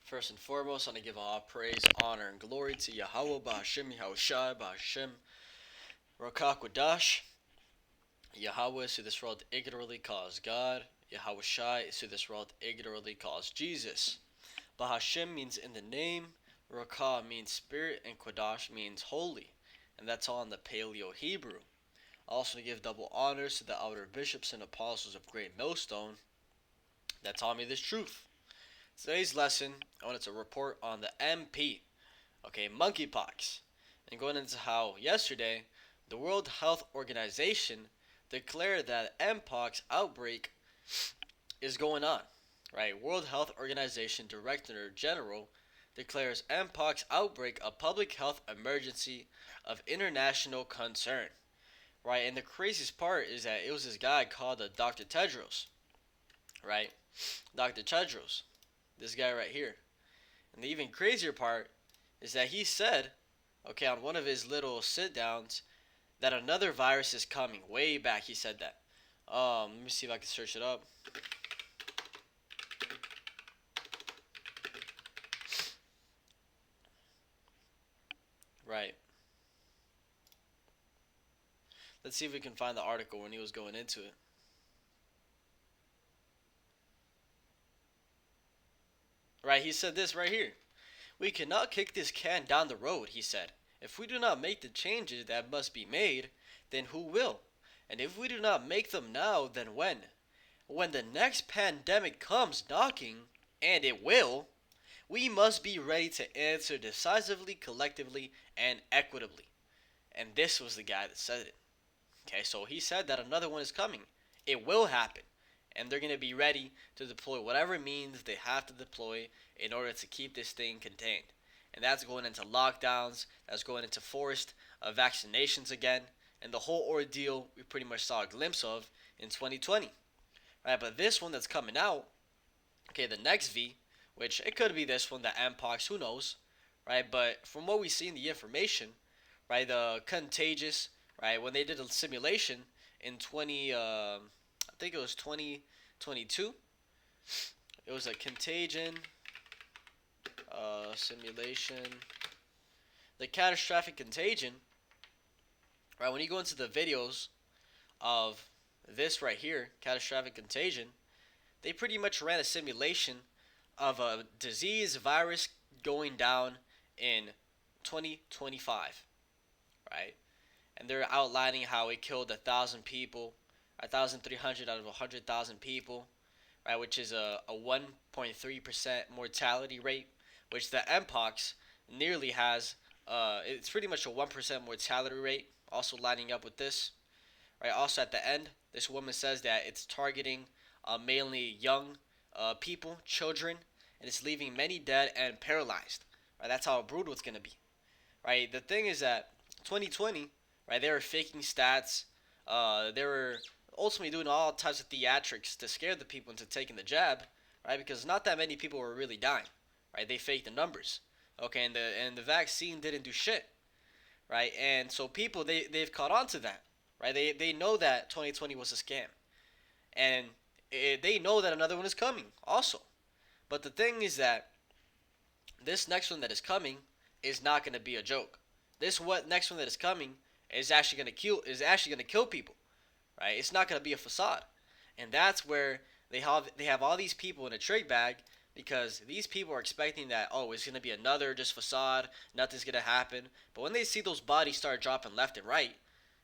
First and foremost, I want to give all praise, honor, and glory to Yahweh, Bahashim, Yahushai, Bahashim, Rokakwadash. Yahweh is who this world ignorantly calls God. Yahushai is who this world ignorantly calls Jesus. Bahashim means in the name, Rakah means spirit, and Quadash means holy. And that's all in the Paleo Hebrew. Also, to give double honors to the outer bishops and apostles of Great Millstone that taught me this truth. Today's lesson, I wanted to report on the MP, monkeypox, and going into how yesterday the World Health Organization declared that Mpox outbreak is going on. Right, World Health Organization Director General declares Mpox outbreak a public health emergency of international concern. Right, and the craziest part is that it was this guy called Dr. Tedros. Right, Dr. Tedros, this guy right here. And the even crazier part is that he said, on one of his little sit downs, that another virus is coming. Way back, he said that. Let me see if I can search it up. Right. Let's see if we can find the article when he was going into it. Right, he said this right here. We cannot kick this can down the road, he said. If we do not make the changes that must be made, then who will? And if we do not make them now, then when? When the next pandemic comes knocking, and it will, we must be ready to answer decisively, collectively, and equitably. And this was the guy that said it. So he said that another one is coming. It will happen. And they're going to be ready to deploy whatever means they have to deploy in order to keep this thing contained. And that's going into lockdowns, that's going into forced vaccinations again, and the whole ordeal we pretty much saw a glimpse of in 2020. Right, but this one that's coming out, the next V, which it could be this one, the Mpox, who knows, right? But from what we see in the information, right, the contagious, right, when they did a simulation in 2022, it was a contagion simulation. The catastrophic contagion, right, when you go into the videos of this right here, catastrophic contagion, they pretty much ran a simulation of a disease virus going down in 2025, right? And they're outlining how it killed 1,000 people, 1,300 out of 100,000 people, right? Which is a 1.3% mortality rate, which the Mpox nearly has. It's pretty much a 1% mortality rate. Also lining up with this, right? Also at the end, this woman says that it's targeting mainly young people, children, and it's leaving many dead and paralyzed. Right? That's how brutal it's gonna be. Right? The thing is that 2020, right? They were faking stats. They were ultimately doing all types of theatrics to scare the people into taking the jab, right? Because not that many people were really dying, right? They faked the numbers, and the vaccine didn't do shit, right? And so people they've caught on to that, right? They know that 2020 was a scam, and they know that another one is coming also. But the thing is that this next one that is coming is not going to be a joke. This what next one that is coming is actually going to kill people, right? It's not going to be a facade, and that's where they have all these people in a trick bag because these people are expecting that it's going to be another just facade, nothing's going to happen. But when they see those bodies start dropping left and right,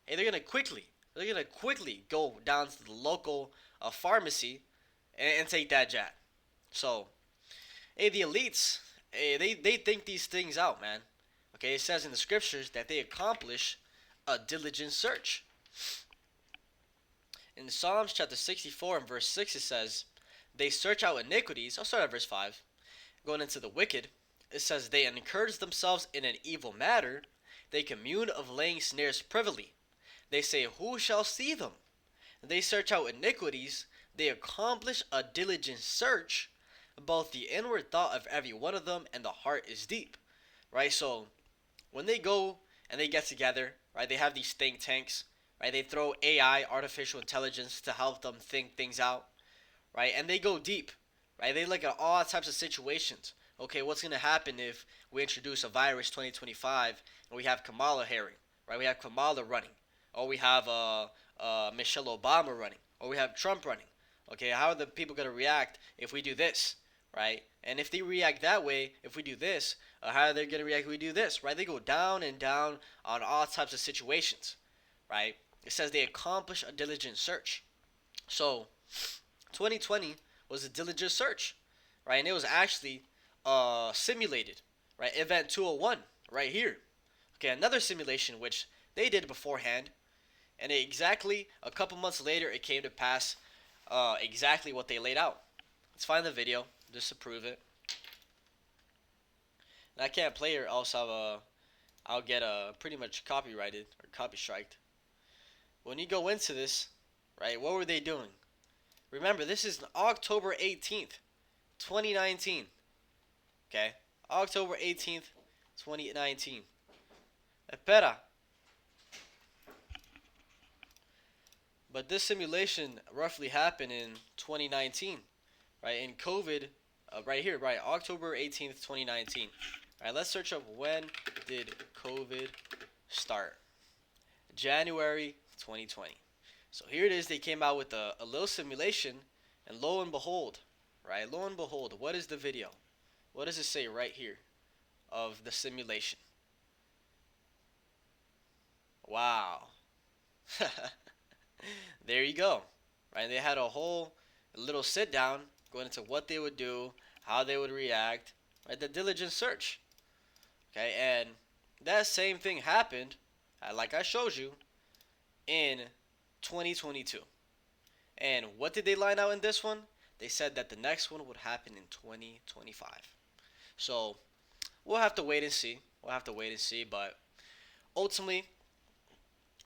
hey, they're going to quickly go down to the local pharmacy and take that jab. So, hey, the elites, hey, they think these things out, man. It says in the scriptures that they accomplish a diligent search. In Psalms chapter 64 and verse 6 it says, they search out iniquities. I'll start at verse 5. Going into the wicked, it says, they encourage themselves in an evil matter. They commune of laying snares privily. They say, who shall see them? They search out iniquities. They accomplish a diligent search. Both the inward thought of every one of them and the heart is deep. Right? So, when they go and they get together, right, they have these think tanks, right? They throw AI, artificial intelligence, to help them think things out, right? And they go deep, right? They look at all types of situations. Okay, what's gonna happen if we introduce a virus 2025 and we have Kamala Harris, right? We have Kamala running, or we have Michelle Obama running, or we have Trump running. Okay, how are the people gonna react if we do this, right? And if they react that way, if we do this, how are they gonna react if we do this, right? They go down and down on all types of situations, right? It says they accomplish a diligent search. So 2020 was a diligent search, right? And it was actually simulated, right? Event 201, right here. Okay, another simulation which they did beforehand, and exactly a couple months later, it came to pass exactly what they laid out. Let's find the video just to prove it. And I can't play it, else I'll get pretty much copyrighted or copy striked. When you go into this, right? What were they doing? Remember, this is October 18th, 2019. Okay, October 18th, 2019. Espera. But this simulation roughly happened in 2019, right? In COVID, right here, right? October 18th, 2019. All right, let's search up when did COVID start. January 2020. So here it is. They came out with a little simulation, and lo and behold, right? Lo and behold, what is the video? What does it say right here of the simulation? Wow. There you go. Right? They had a whole little sit down going into what they would do, how they would react, right? The diligent search. Okay, and that same thing happened, like I showed you, in 2022. And what did they line out in this one? They said that the next one would happen in 2025. So we'll have to wait and see. We'll have to wait and see. But ultimately,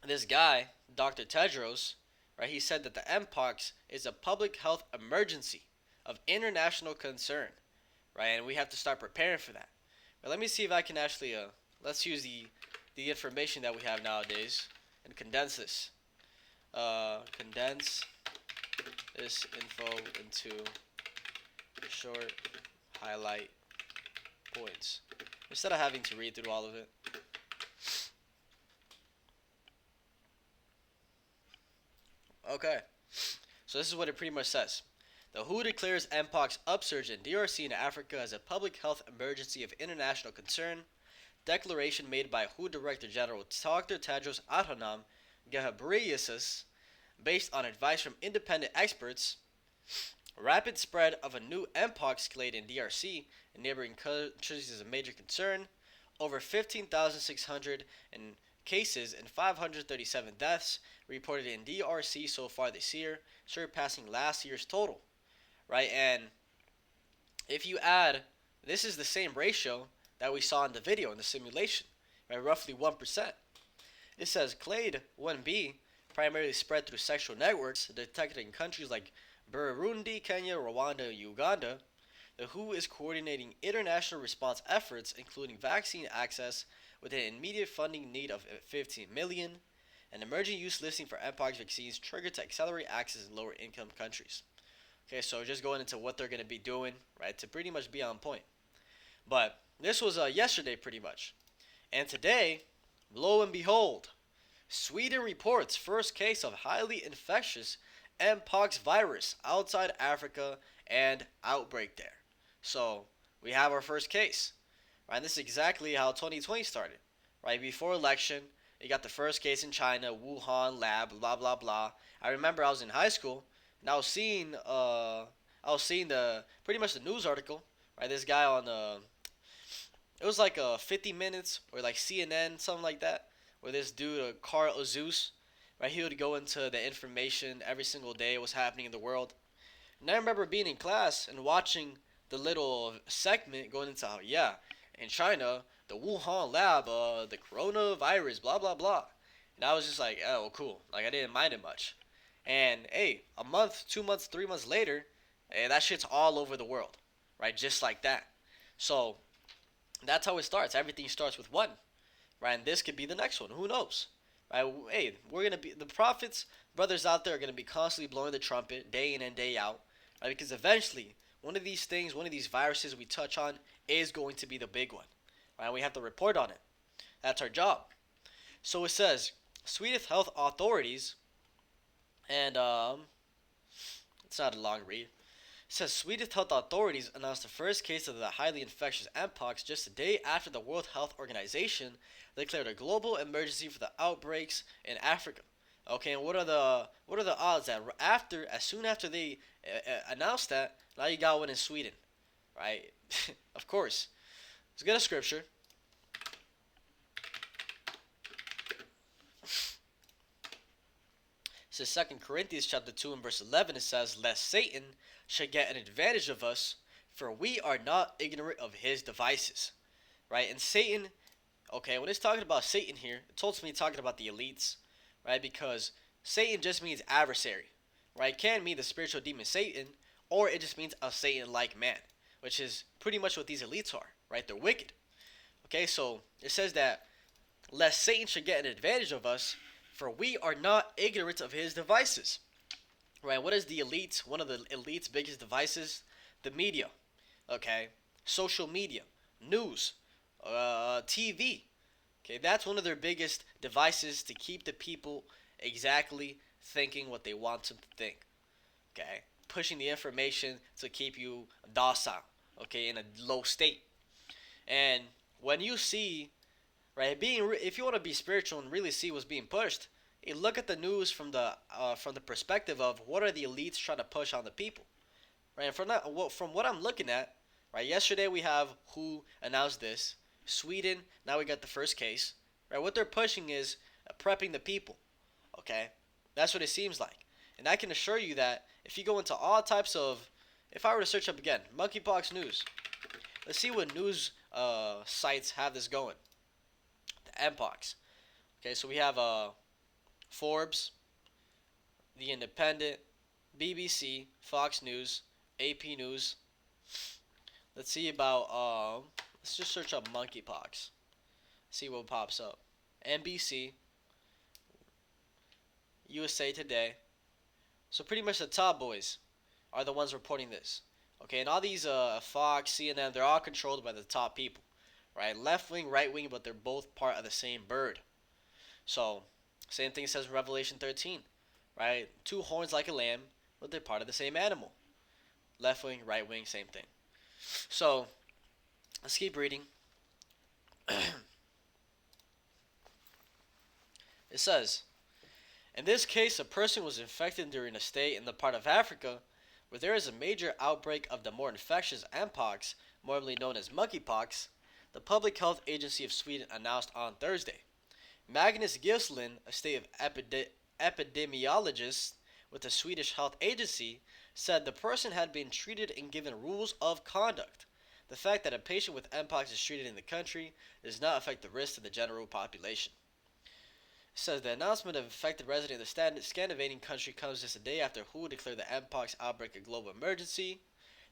this guy, Dr. Tedros, right, he said that the Mpox is a public health emergency of international concern, right? And we have to start preparing for that. But let me see if I can actually, let's use the information that we have nowadays and condense this. Condense this info into short highlight points instead of having to read through all of it. Okay, so this is what it pretty much says. The WHO declares Mpox upsurge in DRC and Africa as a public health emergency of international concern. Declaration made by WHO Director General Dr. Tedros Adhanom Ghebreyesus, based on advice from independent experts. Rapid spread of a new Mpox clade in DRC and neighboring countries is a major concern. Over 15,600 cases and 537 deaths reported in DRC so far this year, surpassing last year's total. Right, and if you add, this is the same ratio that we saw in the video in the simulation, right, roughly 1%. It says clade 1b primarily spread through sexual networks detected in countries like Burundi, Kenya, Rwanda, and Uganda. The WHO is coordinating international response efforts, including vaccine access, with an immediate funding need of 15 million. An emerging use listing for Mpox vaccines triggered to accelerate access in lower income countries. Okay, so just going into what they're going to be doing, right, to pretty much be on point. But this was yesterday pretty much. And today, lo and behold, Sweden reports first case of highly infectious Mpox virus outside Africa and outbreak there. So we have our first case. Right, and this is exactly how 2020 started. Right, before election, you got the first case in China, Wuhan lab, blah blah blah. I remember I was in high school and I was seeing the pretty much the news article. Right, this guy on it was like 50 minutes or like CNN, something like that, where this dude, Carl Azus, right, he would go into the information every single day, what's happening in the world. And I remember being in class and watching the little segment going into how, yeah, in China, the Wuhan lab, the coronavirus, blah, blah, blah. And I was just like, oh, cool. Like, I didn't mind it much. And, hey, a month, 2 months, 3 months later, hey, that shit's all over the world, right? Just like that. So, that's how it starts. Everything starts with one, right? And this could be the next one. Who knows? Right? Hey, we're going to be, the prophets, brothers out there are going to be constantly blowing the trumpet day in and day out, right? Because eventually, one of these things, one of these viruses we touch on is going to be the big one. Right? We have to report on it. That's our job. So it says Swedish health authorities, and it's not a long read. It says Swedish health authorities announced the first case of the highly infectious Mpox just a day after the World Health Organization declared a global emergency for the outbreaks in Africa. Okay, and what are the odds that as soon after they announced that, now you got one in Sweden, right? Of course. Let's get a scripture. It says 2 Corinthians chapter 2 and verse 11. It says, "Lest Satan should get an advantage of us, for we are not ignorant of his devices." Right? And Satan, okay, when it's talking about Satan here, it's ultimately talking about the elites, right? Because Satan just means adversary, right? It can mean the spiritual demon Satan, or it just means a Satan-like man, which is pretty much what these elites are, right? They're wicked. Okay, so it says that lest Satan should get an advantage of us, for we are not ignorant of his devices. Right? What is the elites? One of the elites' biggest devices? The media. Okay? Social media. News. TV. Okay? That's one of their biggest devices to keep the people exactly thinking what they want them to think. Okay? Pushing the information to keep you docile. Okay? In a low state. And when you see, right, if you want to be spiritual and really see what's being pushed, you look at the news from the perspective of what are the elites trying to push on the people, right? And from what I'm looking at, right, yesterday we have who announced this, Sweden. Now we got the first case, right? What they're pushing is prepping the people, okay? That's what it seems like, and I can assure you that if you go into all types of, if I were to search up again, monkeypox news, let's see what news sites have this going. The Mpox. Okay, so we have Forbes, The Independent, BBC, Fox News, AP News. Let's see about let's just search up monkeypox. See what pops up. NBC, USA Today. So pretty much the top boys are the ones reporting this. Okay, and all these Fox, CNN, they're all controlled by the top people. Right? Left wing, right wing, but they're both part of the same bird. So, same thing says in Revelation 13. Right? Two horns like a lamb, but they're part of the same animal. Left wing, right wing, same thing. So, let's keep reading. It says, in this case, a person was infected during a stay in the part of Africa where there is a major outbreak of the more infectious Mpox, formerly known as monkeypox, the Public Health Agency of Sweden announced on Thursday. Magnus Gislin, a state of epidemiologist with the Swedish Health Agency, said the person had been treated and given rules of conduct. The fact that a patient with Mpox is treated in the country does not affect the risk to the general population. It says the announcement of infected resident of the Scandinavian country comes just a day after WHO declared the Mpox outbreak a global emergency.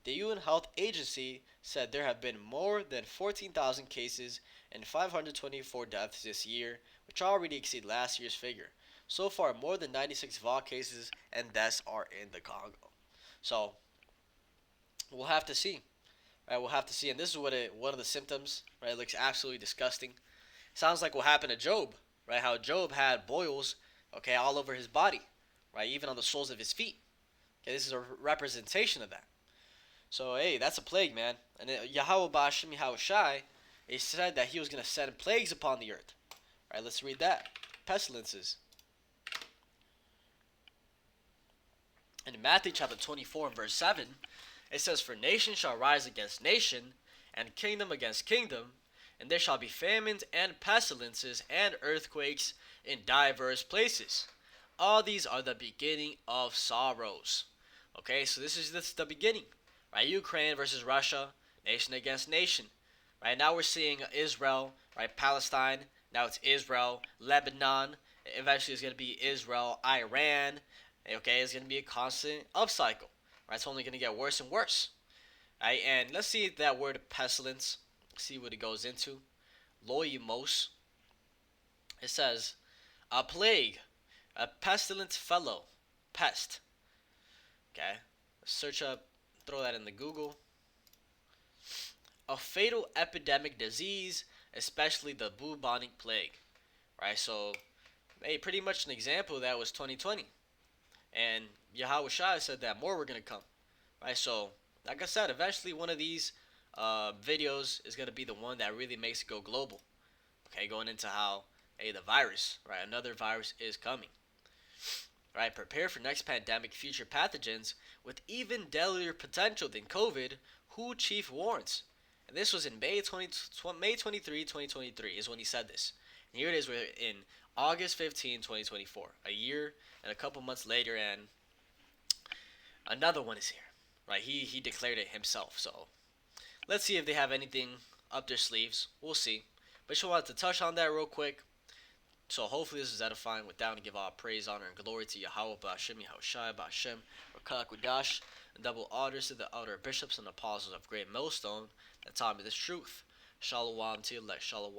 The UN Health Agency said there have been more than 14,000 cases and 524 deaths this year, which already exceed last year's figure. So far, more than 96 VAW cases and deaths are in the Congo. So, we'll have to see. Right, we'll have to see. And this is one of the symptoms. Right, it looks absolutely disgusting. Sounds like what happened to Job. Right, how Job had boils, okay, all over his body. Right, even on the soles of his feet. Okay, this is a representation of that. So, hey, that's a plague, man. And Yahweh Ba'ashem Yahweh Shai, he said that he was going to send plagues upon the earth. All right, let's read that. Pestilences. In Matthew chapter 24 and verse 7, it says, "For nation shall rise against nation, and kingdom against kingdom, and there shall be famines and pestilences and earthquakes in diverse places. All these are the beginning of sorrows." Okay, so this is the beginning. Right, Ukraine versus Russia, nation against nation. Right now we're seeing Israel, right, Palestine. Now it's Israel, Lebanon. Eventually it's going to be Israel, Iran. Okay, it's going to be a constant upcycle. Right, it's only going to get worse and worse. Right, and let's see that word pestilence. See what it goes into. Loimos. It says, a plague, a pestilent fellow, pest. Okay, search up throw that in the Google. A fatal epidemic disease, especially the bubonic plague. Right, so hey, pretty much an example of that was 2020. And Yahweh Shai said that more were going to come. Right, so like I said, eventually one of these videos is going to be the one that really makes it go global. Okay, going into how, hey, the virus, right, another virus is coming. Right, prepare for next pandemic, future pathogens with even deadlier potential than COVID, WHO chief warns. And this was in May 23, 2023 is when he said this. And here it is, we're in August 15, 2024, a year and a couple months later, and another one is here. Right, he declared it himself. So let's see if they have anything up their sleeves. We'll see. But just wanted to touch on that real quick. So hopefully this is edifying. With down to give all praise, honor, and glory to Yahweh, Ba'ashem, Yahushai, Ba'ashem, Rakak, Wadash, and double honors to the elder bishops and apostles of Great Millstone that taught me this truth. Shalom to you, Shalom.